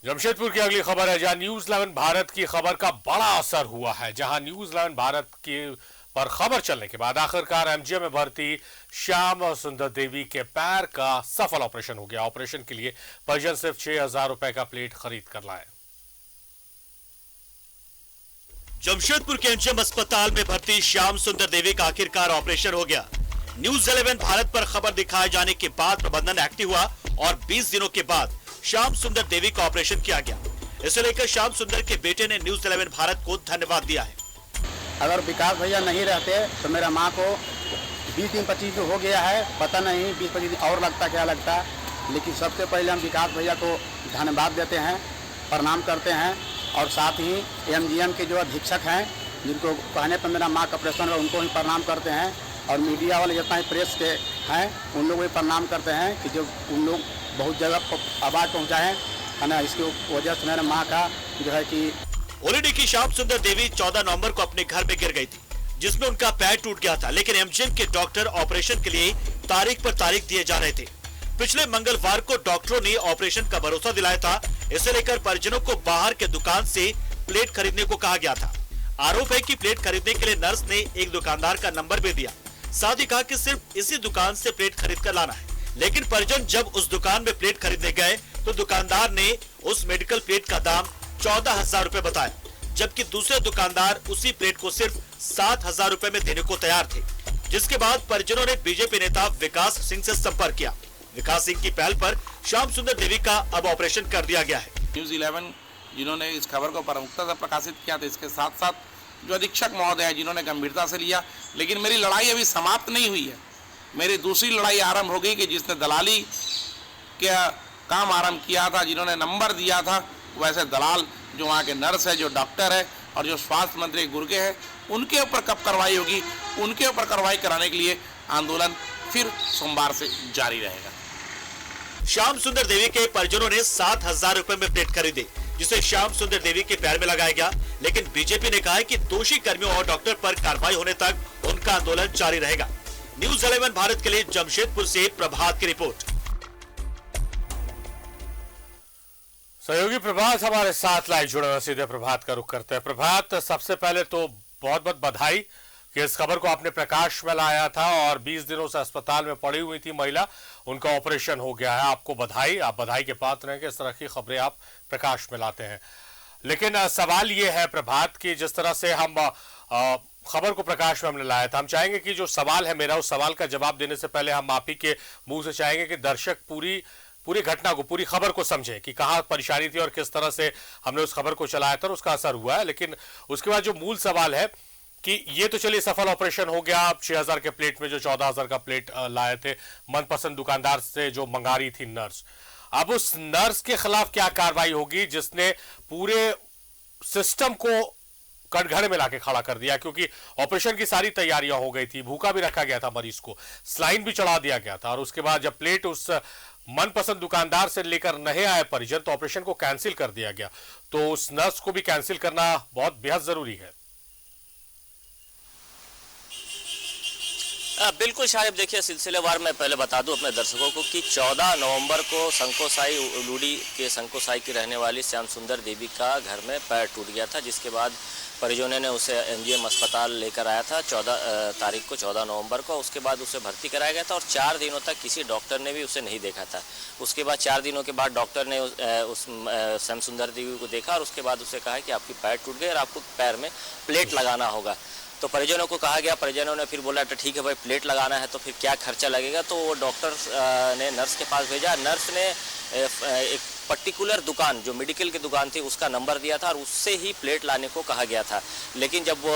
जमशेदपुर की अगली खबर है, जहां न्यूज 11 भारत की खबर का बड़ा असर हुआ है। जहां न्यूज 11 भारत के पर खबर चलने के बाद आखिरकार एमजीएम में भर्ती श्याम सुंदर देवी के पैर का सफल ऑपरेशन हो गया। ऑपरेशन के लिए परिजन सिर्फ 6,000 रुपए का प्लेट खरीद कर लाए। जमशेदपुर के एमजीएम अस्पताल में भर्ती श्याम सुंदर देवी का आखिरकार ऑपरेशन हो गया। न्यूज 11 भारत पर खबर दिखाए जाने के बाद प्रबंधन एक्टिव हुआ और 20 दिनों के बाद श्याम सुंदर देवी का ऑपरेशन किया गया। इसे लेकर श्याम सुंदर के बेटे ने न्यूज 11 भारत को धन्यवाद दिया है। अगर विकास भैया नहीं रहते तो मेरा माँ को 20 दिन 25 दिन हो गया है, पता नहीं 20-25 दिन और लगता क्या लगता, लेकिन सबसे पहले हम विकास भैया को धन्यवाद देते हैं, प्रणाम करते हैं और साथ ही एमजीएम के जो अधीक्षक हैं जिनको कहने पर मेरा माँ का ऑपरेशन है उनको भी प्रणाम करते हैं और मीडिया वाले जितना ही प्रेस के हैं उन लोगों को प्रणाम करते हैं कि जो उन लोग बहुत जगह आवाज़ पहुँचाएँ है ना। इसकी वजह से मेरे माँ का जो है कि ओलीडी की श्याम सुंदर देवी 14 नवंबर को अपने घर में गिर गई थी, जिसमें उनका पैर टूट गया था, लेकिन एमजीएम के डॉक्टर ऑपरेशन के लिए तारीख पर तारीख दिए जा रहे थे। पिछले मंगलवार को डॉक्टरों ने ऑपरेशन का भरोसा दिलाया था। इसे लेकर परिजनों को बाहर के दुकान से प्लेट खरीदने को कहा गया था। आरोप है कि प्लेट खरीदने के लिए नर्स ने एक दुकानदार का नंबर भी दिया, साथ ही कहा कि सिर्फ इसी दुकान से प्लेट खरीद कर लाना है। लेकिन परिजन जब उस दुकान में प्लेट खरीदने गए तो दुकानदार ने उस मेडिकल प्लेट का दाम 14,000 रुपए बताया, जबकि दूसरे दुकानदार उसी प्लेट को सिर्फ 7,000 रुपए में देने को तैयार थे। जिसके बाद परिजनों ने बीजेपी नेता विकास सिंह से संपर्क किया। विकास सिंह की पहल पर श्याम सुंदर देवी का अब ऑपरेशन कर दिया गया है। न्यूज 11 जिन्होंने इस खबर को प्रमुखता से प्रकाशित किया था, इसके साथ साथ जो अधीक्षक महोदय है जिन्होंने गंभीरता से लिया, लेकिन मेरी लड़ाई अभी समाप्त नहीं हुई है। मेरी दूसरी लड़ाई आरंभ हो गई कि जिसने दलाली का काम आरंभ किया था, जिन्होंने नंबर दिया था, वैसे दलाल जो वहाँ के नर्स है, जो डॉक्टर है और जो स्वास्थ्य मंत्री गुर्गे हैं, उनके ऊपर कब कार्रवाई होगी, उनके ऊपर कार्रवाई कराने के लिए आंदोलन फिर सोमवार से जारी रहेगा। श्याम सुंदर देवी के परिजनों ने 7,000 रुपए में प्लेट खरीदे, जिसे श्याम सुंदर देवी के पैर में लगाया गया। लेकिन बीजेपी ने कहा है कि दोषी कर्मियों और डॉक्टर पर कार्रवाई होने तक उनका आंदोलन जारी रहेगा। न्यूज 11 भारत के लिए जमशेदपुर से प्रभात की रिपोर्ट। सहयोगी प्रभात हमारे साथ लाइव जुड़े हुए, सीधे प्रभात का रुख करते हैं। प्रभात, सबसे पहले तो बहुत बहुत बधाई कि इस खबर को आपने प्रकाश में लाया था और 20 दिनों से अस्पताल में पड़ी हुई थी महिला, उनका ऑपरेशन हो गया है। आपको बधाई, आप बधाई के पात्र हैं कि इस तरह की खबरें आप प्रकाश में लाते हैं। लेकिन सवाल ये है प्रभात की, जिस तरह से हम खबर को प्रकाश में हमने लाया था, हम चाहेंगे कि जो सवाल है मेरा, उस सवाल का जवाब देने से पहले हम आप ही के मुंह से चाहेंगे कि दर्शक पूरी घटना को, पूरी खबर को समझे कि कहाँ परेशानी थी और किस तरह से हमने उस खबर को चलाया था और उसका असर हुआ है। लेकिन उसके बाद जो मूल सवाल है कि ये तो चलिए सफल ऑपरेशन हो गया, आप 6,000 के प्लेट में जो 14,000 का प्लेट लाए थे मनपसंद दुकानदार से जो मंगा रही थी नर्स, अब उस नर्स के खिलाफ क्या कार्रवाई होगी जिसने पूरे सिस्टम को कटघरे में लाके खड़ा कर दिया? क्योंकि ऑपरेशन की सारी तैयारियां हो गई थी, भूखा भी रखा गया था मरीज को, स्लाइन भी चढ़ा दिया गया था और उसके बाद जब प्लेट उस मनपसंद दुकानदार से लेकर नहीं आए परिजन तो ऑपरेशन को कैंसिल कर दिया गया। तो उस नर्स को भी कैंसिल करना बहुत बेहद जरूरी है। बिल्कुल शाहिब, देखिए सिलसिलेवार मैं पहले बता दूं अपने दर्शकों को कि 14 नवंबर को संकोसाई उलूडी के संकोसाई की रहने वाली श्याम सुंदर देवी का घर में पैर टूट गया था, जिसके बाद परिजनों ने उसे एमजीएम अस्पताल लेकर आया था 14 तारीख को, 14 नवंबर को। उसके बाद उसे भर्ती कराया गया था और 4 दिनों तक किसी डॉक्टर ने भी उसे नहीं देखा था। उसके बाद 4 दिनों के बाद डॉक्टर ने उस श्याम सुंदर देवी को देखा और उसके बाद उसे कहा कि आपकी पैर टूट गई और आपको पैर में प्लेट लगाना होगा। तो परिजनों को कहा गया, परिजनों ने फिर बोला तो ठीक है भाई, प्लेट लगाना है तो फिर क्या खर्चा लगेगा। तो वो डॉक्टर ने नर्स के पास भेजा। नर्स ने एक पर्टिकुलर दुकान, जो मेडिकल की दुकान थी, उसका नंबर दिया था और उससे ही प्लेट लाने को कहा गया था। लेकिन जब वो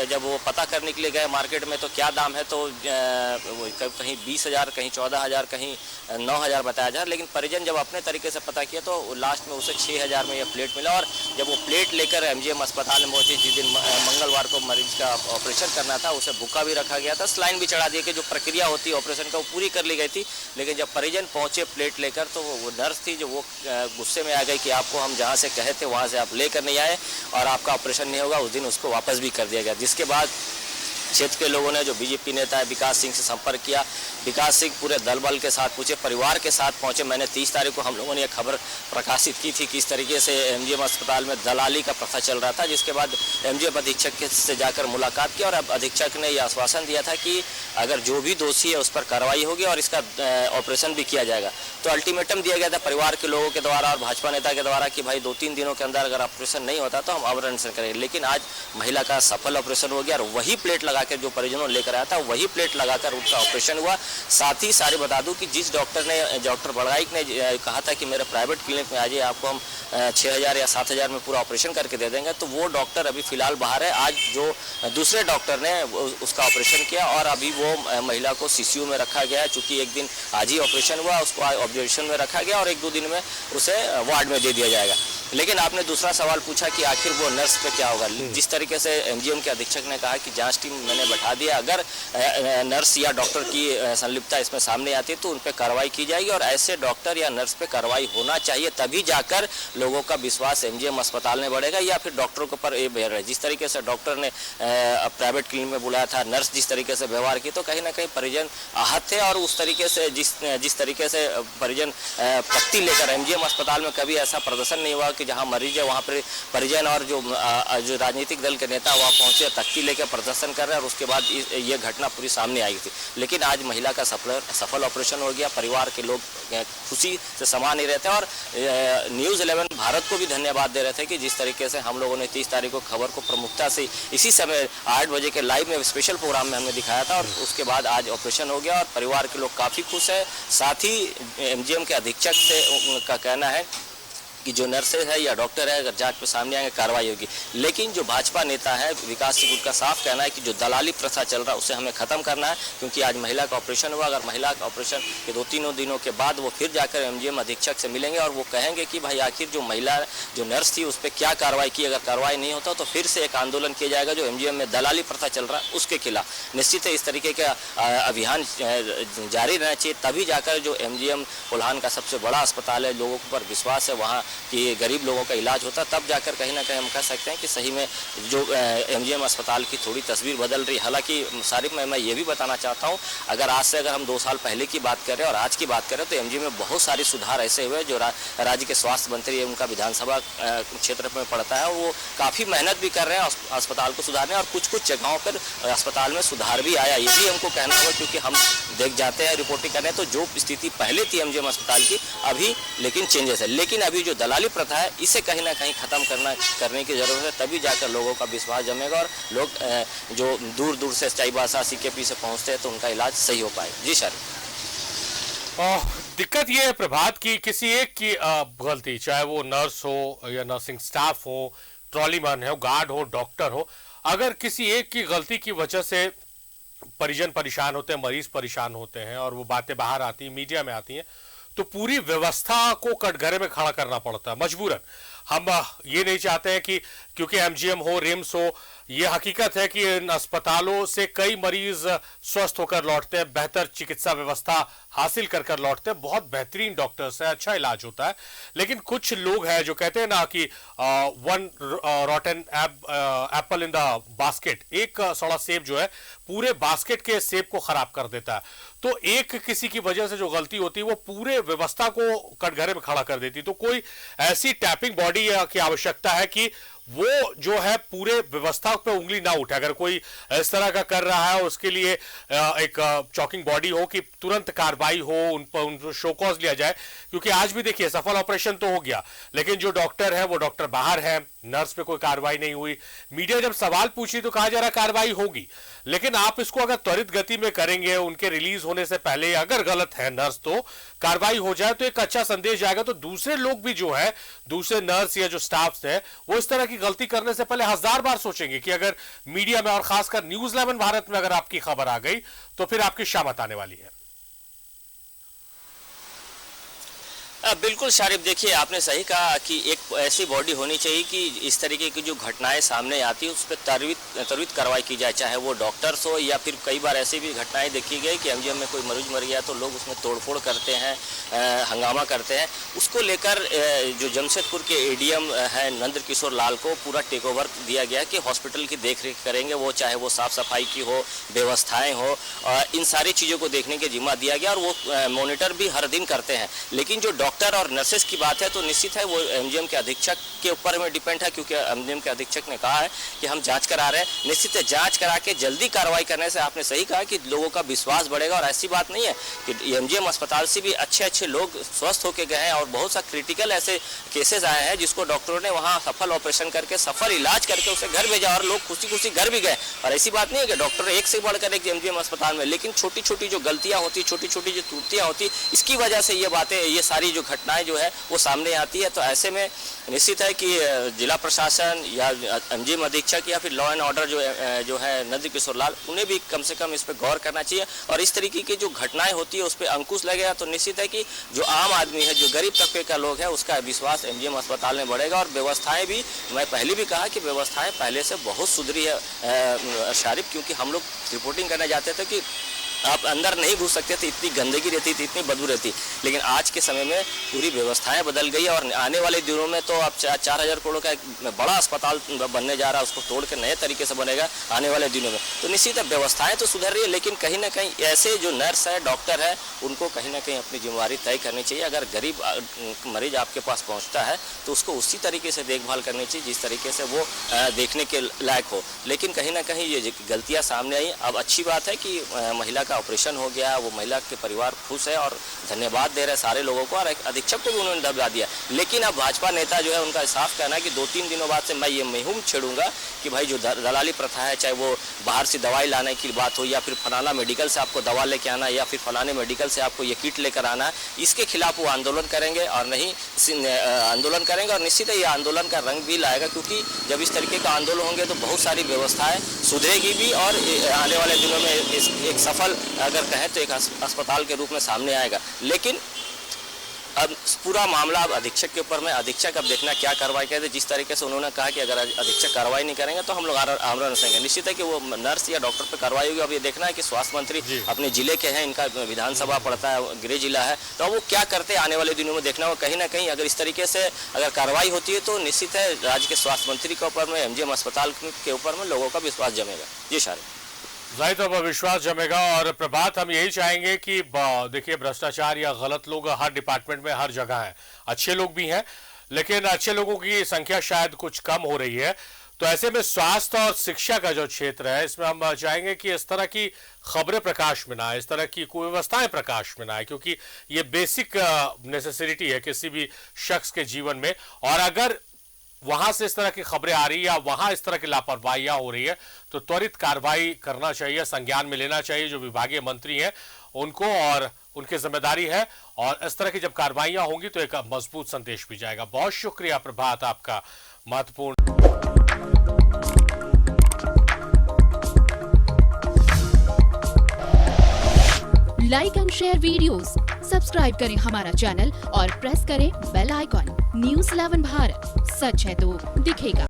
जब वो पता करने के लिए गए मार्केट में तो क्या दाम है, तो कहीं 20,000, कहीं 14,000, कहीं 9,000 बताया जा। लेकिन परिजन जब अपने तरीके से पता किया तो लास्ट में उसे 6,000 में यह प्लेट मिला। और जब वो प्लेट लेकर एमजीएम अस्पताल में पहुंची, जिस दिन मंगलवार को मरीज का ऑपरेशन करना था, उसे भूखा भी रखा गया था, स्लाइन भी चढ़ा दिया कि जो प्रक्रिया होती है ऑपरेशन का वो पूरी कर ली गई थी। लेकिन जब परिजन पहुंचे प्लेट लेकर तो वो नर्स थी जो वो गुस्से में आ गई कि आपको हम जहां से कहे थे वहां से आप लेकर नहीं आए और आपका ऑपरेशन नहीं होगा। उस दिन उसको वापस भी कर दिया गया, जिसके बाद क्षेत्र के लोगों ने, जो बीजेपी नेता है विकास सिंह से संपर्क किया। विकास सिंह पूरे दल बल के साथ पूछे, परिवार के साथ पहुंचे। मैंने 30 तारीख को हम लोगों ने यह खबर प्रकाशित की थी किस तरीके से एमजीएम अस्पताल में दलाली का प्रथा चल रहा था, जिसके बाद एमजीएम अधीक्षक से जाकर मुलाकात की और अब अधीक्षक ने यह आश्वासन दिया था कि अगर जो भी दोषी है उस पर कार्रवाई होगी और इसका ऑपरेशन भी किया जाएगा। तो अल्टीमेटम दिया गया था परिवार के लोगों के द्वारा और भाजपा नेता के द्वारा कि भाई 2-3 दिनों के अंदर अगर ऑपरेशन नहीं होता तो हम अवरण अनशन करेंगे। लेकिन आज महिला का सफल ऑपरेशन हो गया और वही प्लेट लगाकर जो परिजनों लेकर आया था वही प्लेट लगाकर उनका ऑपरेशन हुआ। साथ ही सारे बता दूं कि जिस डॉक्टर बड़गाइक ने कहा था कि मेरे प्राइवेट क्लिनिक में आ जाइए, आपको हम 6,000 या 7,000 में पूरा ऑपरेशन करके दे देंगे, तो वो डॉक्टर अभी फिलहाल बाहर है। आज जो दूसरे डॉक्टर ने उसका ऑपरेशन किया और अभी वो महिला को सीसीयू में रखा गया है। चूंकि एक दिन आज ही ऑपरेशन हुआ, उसको आज ऑब्जर्वेशन में रखा गया और 1-2 दिन में उसे वार्ड में दे दिया जाएगा। लेकिन आपने दूसरा सवाल पूछा कि आखिर वो नर्स पे क्या होगा। जिस तरीके से एमजीएम के अधीक्षक ने कहा कि जांच टीम मैंने बैठा दिया, अगर नर्स या डॉक्टर की संलिप्तता इसमें सामने आती है तो उन पर कार्रवाई की जाएगी और ऐसे डॉक्टर या नर्स पे कार्रवाई होना चाहिए, तभी जाकर लोगों का विश्वास एमजीएम अस्पताल में बढ़ेगा या फिर डॉक्टरों के ऊपर ये बढ़ रहा है। जिस तरीके से डॉक्टर ने प्राइवेट क्लिनिक में बुलाया था, नर्स जिस तरीके से व्यवहार की, तो कहीं ना कहीं परिजन आहत थे और उस तरीके से जिस तरीके से परिजन पत्ती लेकर एमजीएम अस्पताल में कभी ऐसा प्रदर्शन नहीं हुआ कि जहां मरीज है वहां पर परिजन और जो राजनीतिक दल के नेता वहां पहुंचे तख्ती लेकर प्रदर्शन कर रहे हैं और उसके बाद ये घटना पूरी सामने आई थी। लेकिन आज महिला का सफल ऑपरेशन हो गया, परिवार के लोग खुशी से समा नहीं रहते और न्यूज़ 11 भारत को भी धन्यवाद दे रहे थे कि जिस तरीके से हम लोगों ने 30 तारीख को खबर को प्रमुखता से इसी समय 8 बजे के लाइव में स्पेशल प्रोग्राम में हमने दिखाया था और उसके बाद आज ऑपरेशन हो गया और परिवार के लोग काफ़ी खुश है। साथ ही एमजीएम के अधीक्षक से उनका कहना है कि जो नर्सेज है या डॉक्टर है अगर जांच पे सामने आएंगे कार्रवाई होगी। लेकिन जो भाजपा नेता है विकास सिंह, उनका साफ कहना है कि जो दलाली प्रथा चल रहा है उसे हमें खत्म करना है, क्योंकि आज महिला का ऑपरेशन हुआ। अगर महिला का ऑपरेशन के 2-3 दिनों के बाद वो फिर जाकर एमजीएम अधीक्षक से मिलेंगे और वो कहेंगे कि भाई आखिर जो महिला जो नर्स थी उस पर क्या कार्रवाई की। अगर कार्रवाई नहीं होता तो फिर से एक आंदोलन किया जाएगा जो एमजीएम में दलाली प्रथा चल रहा है उसके खिलाफ। निश्चित है इस तरीके का अभियान जारी रहना चाहिए, तभी जाकर जो एमजीएम कोल्हान का सबसे बड़ा अस्पताल है, लोगों पर विश्वास है वहाँ कि गरीब लोगों का इलाज होता, तब जाकर कहीं ना कहीं हम कह सकते हैं कि सही में जो एमजीएम अस्पताल की थोड़ी तस्वीर बदल रही। हालांकि सारिफ में मैं ये भी बताना चाहता हूं, अगर आज से अगर हम 2 साल पहले की बात करें और आज की बात करें तो एमजीएम में बहुत सारे सुधार ऐसे हुए जो राज्य के स्वास्थ्य मंत्री उनका विधानसभा क्षेत्र में पड़ता है, वो काफ़ी मेहनत भी कर रहे हैं अस्पताल को सुधारने और कुछ जगहों पर अस्पताल में सुधार भी आया। ये भी हमको कहना होगा क्योंकि हम देख जाते हैं रिपोर्टिंग करने तो जो स्थिति पहले थी एमजीएम अस्पताल की अभी लेकिन चेंजेस है। लेकिन अभी जो दलाली प्रथा है इसे कहीं ना कहीं खत्म करने की जरूरत है, तभी जाकर लोगों का विश्वास जमेगा और लोग जो दूर दूर से चाईबासा सीकेपी से पहुंचते हैं तो उनका इलाज सही हो पाए। जी सर। दिक्कत ये है प्रभात की किसी एक की गलती, चाहे वो नर्स हो या नर्सिंग स्टाफ हो, ट्रॉलीमैन हो, गार्ड हो, डॉक्टर हो, अगर किसी एक की गलती की वजह से परिजन परेशान होते हैं, मरीज परेशान होते हैं और वो बातें बाहर आती हैं, मीडिया में आती हैं, तो पूरी व्यवस्था को कटघरे में खड़ा करना पड़ता है मजबूरन। हम ये नहीं चाहते हैं कि क्योंकि एमजीएम हो, रिम्स हो, ये हकीकत है कि इन अस्पतालों से कई मरीज स्वस्थ होकर लौटते हैं, बेहतर चिकित्सा व्यवस्था हासिल कर लौटते हैं, बहुत बेहतरीन डॉक्टर्स हैं, अच्छा इलाज होता है। लेकिन कुछ लोग हैं जो कहते हैं ना कि one रॉटन apple in the basket, एक सड़ा सेब जो है पूरे बास्केट के सेब को खराब कर देता है। तो एक किसी की वजह से जो गलती होती है वो पूरे व्यवस्था को कटघरे में खड़ा कर देती। तो कोई ऐसी टैपिंग बॉडी की आवश्यकता है कि वो जो है पूरे व्यवस्था पे उंगली ना उठे। अगर कोई इस तरह का कर रहा है उसके लिए एक चॉकिंग बॉडी हो कि तुरंत कार्रवाई हो, उन पर शो कॉज लिया जाए। क्योंकि आज भी देखिए सफल ऑपरेशन तो हो गया, लेकिन जो डॉक्टर है वो डॉक्टर बाहर है, नर्स पे कोई कार्रवाई नहीं हुई। मीडिया जब सवाल पूछी तो कहा जा रहा कार्रवाई होगी, लेकिन आप इसको अगर त्वरित गति में करेंगे, उनके रिलीज होने से पहले अगर गलत है नर्स तो कार्रवाई हो जाए तो एक अच्छा संदेश जाएगा। तो दूसरे लोग भी जो है, दूसरे नर्स या जो स्टाफ है, वो इस तरह की गलती करने से पहले 1000 बार सोचेंगे कि अगर मीडिया में और खासकर न्यूज़ 11 भारत में अगर आपकी खबर आ गई तो फिर आपकी शामत आने वाली है। बिल्कुल शारिफ, देखिए आपने सही कहा कि एक ऐसी बॉडी होनी चाहिए कि इस तरीके की जो घटनाएं सामने आती है उस पर त्वरित कार्रवाई की जाए, चाहे वो डॉक्टर्स हो या फिर कई बार ऐसी भी घटनाएं देखी गई कि एमजीएम में कोई मरीज मर गया तो लोग उसमें तोड़फोड़ करते हैं, हंगामा करते हैं। उसको लेकर जो जमशेदपुर के एडीएम है नंद किशोर लाल को पूरा टेक ओवर दिया गया कि हॉस्पिटल की देखरेख करेंगे, वो चाहे वो साफ सफाई की हो, व्यवस्थाएँ हो, इन सारी चीज़ों को देखने के जिम्मा दिया गया और वो मॉनिटर भी हर दिन करते हैं। लेकिन जो डॉक्टर और नर्सेस की बात है तो निश्चित है वो एमजीएम के अधीक्षक के ऊपर में डिपेंड है, क्योंकि एमजीएम के अधीक्षक ने कहा है कि हम जांच करा रहे हैं। निश्चित है जांच करा के जल्दी कार्रवाई करने से आपने सही कहा कि लोगों का विश्वास बढ़ेगा। और ऐसी बात नहीं है कि एमजीएम अस्पताल से भी अच्छे लोग स्वस्थ होकर गए हैं और बहुत सा क्रिटिकल ऐसे केसेस आए हैं जिसको डॉक्टरों ने वहाँ सफल ऑपरेशन करके सफल इलाज करके उसे घर भेजा और लोग खुशी घर भी गए। और ऐसी बात नहीं है कि डॉक्टर एक से बढ़कर एक एमजीएम अस्पताल में, लेकिन छोटी छोटी जो गलतियाँ होती, छोटी छोटी जो त्रुटियाँ होती, इसकी वजह से ये बातें, ये सारी जो घटनाएं जो है वो सामने आती है। तो ऐसे में निश्चित है कि जिला प्रशासन या एमजीएम अधीक्षक या फिर लॉ एंड ऑर्डर जो है नंद किशोर लाल, उन्हें भी कम से कम इस पर गौर करना चाहिए और इस तरीके की जो घटनाएं होती है उस पर अंकुश लगेगा तो निश्चित है कि जो आम आदमी है, जो गरीब तबके का लोग है, उसका विश्वास एमजीएम अस्पताल में बढ़ेगा। और व्यवस्थाएं भी, मैं पहले भी कहा कि व्यवस्थाएं पहले से बहुत सुधरी है शारिफ, क्योंकि हम लोग रिपोर्टिंग करने जाते थे कि आप अंदर नहीं घुस सकते थे, इतनी गंदगी रहती थी, इतनी बदबू रहती। लेकिन आज के समय में पूरी व्यवस्थाएं बदल गई और आने वाले दिनों में तो अब 4,000 करोड़ का एक बड़ा अस्पताल बनने जा रहा है, उसको तोड़ के नए तरीके से बनेगा आने वाले दिनों में। तो निश्चित है व्यवस्थाएं तो सुधर रही है, लेकिन कहीं ना कहीं ऐसे जो नर्स है, डॉक्टर है, उनको कहीं ना कहीं अपनी जिम्मेवारी तय करनी चाहिए। अगर गरीब मरीज आपके पास पहुँचता है तो उसको उसी तरीके से देखभाल करनी चाहिए जिस तरीके से वो देखने के लायक हो। लेकिन कहीं ना कहीं ये गलतियाँ सामने आई। अब अच्छी बात है कि महिला का ऑपरेशन हो गया, वो महिला के परिवार खुश है और धन्यवाद दे रहे हैं सारे लोगों को और अधीक्षक को भी उन्होंने दबा दिया। लेकिन अब भाजपा नेता जो है उनका साफ कहना है कि 2-3 दिनों बाद से मैं ये मुहिम छेड़ूंगा कि भाई जो दलाली प्रथा है, चाहे वो बाहर से दवाई लाने की बात हो या फिर फलाना मेडिकल से आपको दवा लेके आना या फिर फलाने मेडिकल से आपको ये किट लेकर आना, इसके खिलाफ वो आंदोलन करेंगे और निश्चित है ये आंदोलन का रंग भी लाएगा, क्योंकि जब इस तरीके का आंदोलन होंगे तो बहुत सारी व्यवस्थाएं सुधरेगी भी और आने वाले दिनों में एक सफल अगर कहें तो एक अस्पताल के रूप में सामने आएगा। लेकिन अब पूरा मामला अब अधीक्षक के ऊपर में, अधीक्षक अब देखना क्या कार्रवाई करे। जिस तरीके से उन्होंने कहा कि अगर अधीक्षक कार्रवाई नहीं करेंगे तो हम लोग आमरण अनशन। निश्चित है कि वो नर्स या डॉक्टर पर कार्रवाई होगी। अब ये देखना है कि स्वास्थ्य मंत्री अपने जिले के हैं, इनका विधानसभा पड़ता है, गृह जिला है, तो वो क्या करते हैं आने वाले दिनों में देखना होगा। कहीं ना कहीं अगर इस तरीके से अगर कार्रवाई होती है तो निश्चित है राज्य के स्वास्थ्य मंत्री के ऊपर में, एमजीएम अस्पताल के ऊपर में लोगों का विश्वास जमेगा। जी शारिफ, जाहिर तौर पर विश्वास जमेगा। और प्रभात, हम यही चाहेंगे कि देखिए भ्रष्टाचार या गलत लोग हर डिपार्टमेंट में हर जगह हैं, अच्छे लोग भी हैं, लेकिन अच्छे लोगों की संख्या शायद कुछ कम हो रही है। तो ऐसे में स्वास्थ्य और शिक्षा का जो क्षेत्र है, इसमें हम चाहेंगे कि इस तरह की खबरें प्रकाश में ना आए, इस तरह की कुव्यवस्थाएं प्रकाश में ना आए, क्योंकि ये बेसिक नेसेसिटी है किसी भी शख्स के जीवन में। और अगर वहां से इस तरह की खबरें आ रही है या वहां इस तरह की लापरवाहियां हो रही है तो त्वरित कार्रवाई करना चाहिए, संज्ञान में लेना चाहिए जो विभागीय मंत्री हैं उनको, और उनकी जिम्मेदारी है। और इस तरह की जब कार्रवाइयां होंगी तो एक मजबूत संदेश भी जाएगा। बहुत शुक्रिया प्रभात, आपका महत्वपूर्ण। Like and share videos, subscribe करें हमारा चैनल और प्रेस करें बेल आइकॉन। News 11 भारत, सच है तो दिखेगा।